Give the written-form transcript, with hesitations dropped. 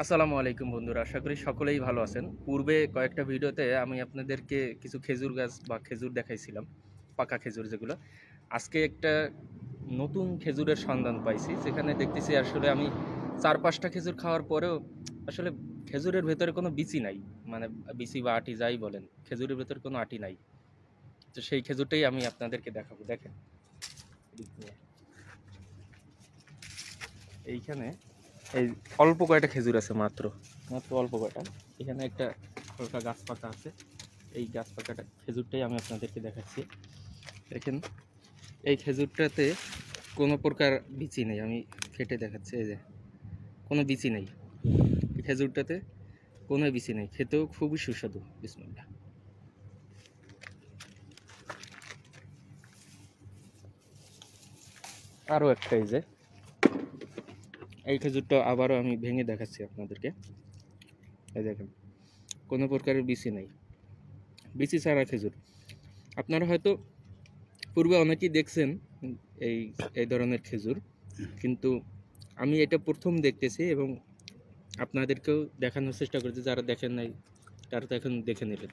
আসসালামু আলাইকুম বন্ধুরা, আশা করি সকলেই ভালো আছেন। পূর্বে কয়েকটা ভিডিওতে আমি আপনাদেরকে কিছু খেজুর গাছ বা খেজুর দেখাইছিলাম, পাকা খেজুর যেগুলো। আজকে একটা নতুন খেজুরের সন্ধান পাইছি, যেখানে দেখতেছি আসলে আমি 4-5টা খেজুর খাওয়ার পরেও আসলে খেজুরের ভেতরে কোনো বিচি নাই। মানে বিচি বা আটি যাই বলেন, খেজুরের ভেতরে কোনো আটি নাই। তো সেই খেজুরটাই আমি আপনাদেরকে দেখাবো। দেখেন এইখানে এই অল্প কয়টা খেজুর আছে, মাত্র মাত্র অল্প কয়টা। এখানে একটা হালকা গাছ পাকা আছে, এই গাছ পাকাটা খেজুরটাই আমি আপনাদেরকে দেখাচ্ছি। দেখেন এই খেজুরটাতে কোনো প্রকার বিচি নেই, আমি কেটে দেখাচ্ছি। এই যে কোনো বিচি নেই, এই খেজুরটাতে কোনো বিচি নেই, খেতেও খুবই সুস্বাদু। বিসমিল্লাহ। আরও একটা, এই যে এই খেজুরটা আবারও আমি ভেঙে দেখাচ্ছি আপনাদেরকে। এই দেখেন কোনো প্রকারের বিচি নেই, বিচি ছাড়া খেজুর। আপনারা হয়তো পূর্বে অনেকেই দেখছেন এই এই ধরনের খেজুর, কিন্তু আমি এটা প্রথম দেখতেছি এবং আপনাদেরকেও দেখানোর চেষ্টা করছি। যারা দেখেন নাই তারা তো এখন দেখে নিলেন।